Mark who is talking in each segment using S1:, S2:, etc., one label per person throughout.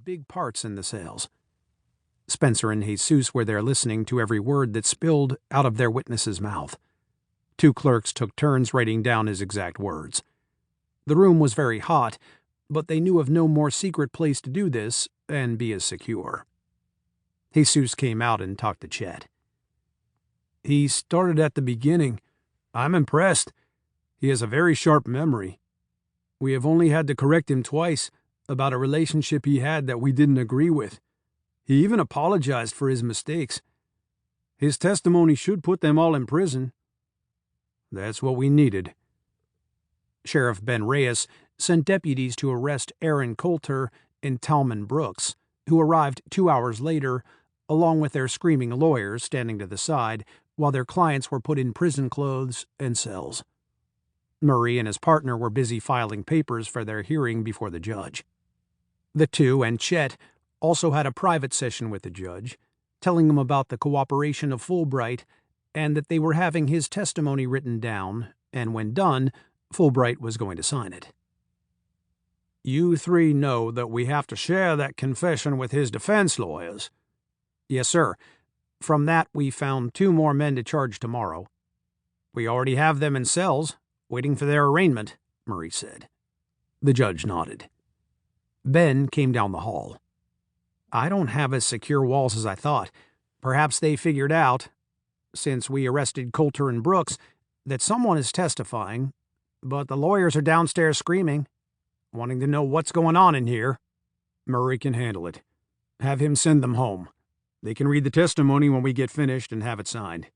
S1: big parts in the sales. Spencer and Jesus were there listening to every word that spilled out of their witness's mouth. 2 clerks took turns writing down his exact words. The room was very hot, but they knew of no more secret place to do this and be as secure. Jesus came out and talked to Chet. "He started at the beginning. I'm impressed. He has a very sharp memory. We have only had to correct him twice about a relationship he had that we didn't agree with. He even apologized for his mistakes. His testimony should put them all in prison." "That's what we needed." Sheriff Ben Reyes sent deputies to arrest Aaron Coulter and Talman Brooks, who arrived 2 hours later, along with their screaming lawyers standing to the side, while their clients were put in prison clothes and cells. Murray and his partner were busy filing papers for their hearing before the judge. The two and Chet also had a private session with the judge, telling him about the cooperation of Fulbright and that they were having his testimony written down, and when done, Fulbright was going to sign it. "You 3 know that we have to share that confession with his defense lawyers." "Yes, sir. From that, we found 2 more men to charge tomorrow. We already have them in cells, waiting for their arraignment," Murray said. The judge nodded. Ben came down the hall. "I don't have as secure walls as I thought. Perhaps they figured out, since we arrested Coulter and Brooks, that someone is testifying, but the lawyers are downstairs screaming, wanting to know what's going on in here." "Murray can handle it. Have him send them home. They can read the testimony when we get finished and have it signed."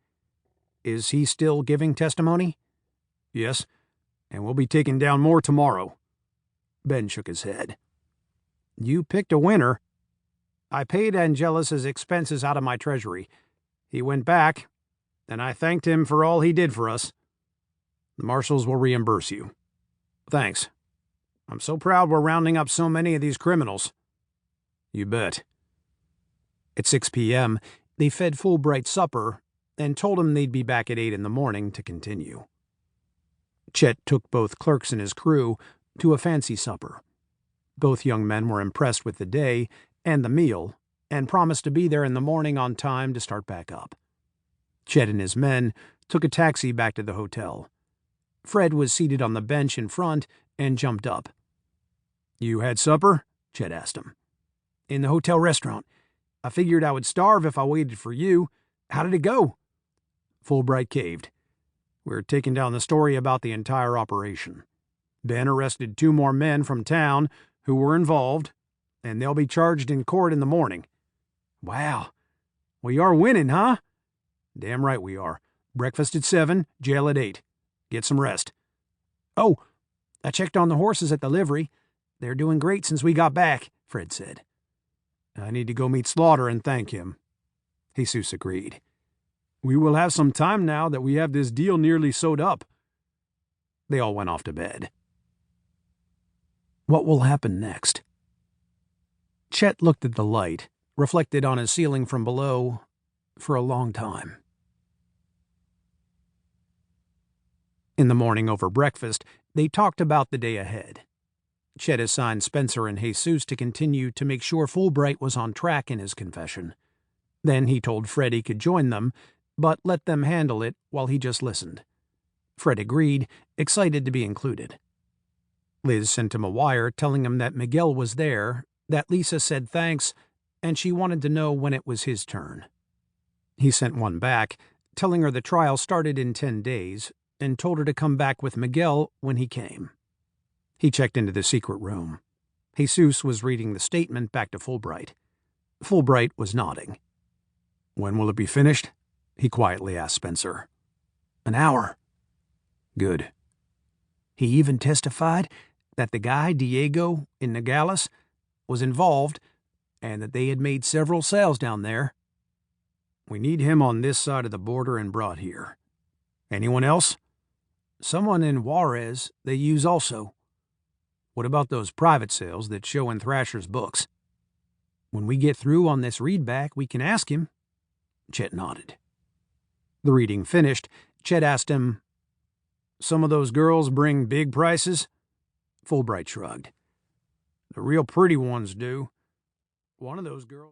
S1: "Is he still giving testimony?" "Yes, and we'll be taking down more tomorrow." Ben shook his head. "You picked a winner. I paid Angelus's expenses out of my treasury. He went back, and I thanked him for all he did for us." "The marshals will reimburse you." "Thanks. I'm so proud we're rounding up so many of these criminals." "You bet." At 6 p.m., they fed Fulbright supper and told him they'd be back at 8 in the morning to continue. Chet took both clerks and his crew to a fancy supper. Both young men were impressed with the day and the meal and promised to be there in the morning on time to start back up. Chet and his men took a taxi back to the hotel. Fred was seated on the bench in front and jumped up. "You had supper?" Chet asked him. "In the hotel restaurant. I figured I would starve if I waited for you. How did it go?" Fulbright caved. "We're taking down the story about the entire operation. Ben arrested 2 more men from town who were involved, and they'll be charged in court in the morning." "Wow. We are winning, huh?" "Damn right we are. Breakfast at 7, jail at 8. Get some rest." "Oh, I checked on the horses at the livery. They're doing great since we got back," Fred said. "I need to go meet Slaughter and thank him." Jesus agreed. "We will have some time now that we have this deal nearly sewed up." They all went off to bed. What will happen next? Chet looked at the light, reflected on his ceiling from below, for a long time. In the morning over breakfast, they talked about the day ahead. Chet assigned Spencer and Jesus to continue to make sure Fulbright was on track in his confession. Then he told Fred he could join them, but let them handle it while he just listened. Fred agreed, excited to be included. Liz sent him a wire telling him that Miguel was there, that Lisa said thanks, and she wanted to know when it was his turn. He sent one back, telling her the trial started in 10 days, and told her to come back with Miguel when he came. He checked into the secret room. Jesus was reading the statement back to Fulbright. Fulbright was nodding. "When will it be finished?" he quietly asked Spencer. "An hour." "Good." He even testified that the guy, Diego, in Nogales, was involved and that they had made several sales down there. "We need him on this side of the border and brought here." "Anyone else?" "Someone in Juarez they use also." "What about those private sales that show in Thrasher's books?" "When we get through on this readback, we can ask him." Chet nodded. The reading finished, Chet asked him, "Some of those girls bring big prices?" Fulbright shrugged. "The real pretty ones do. One of those girls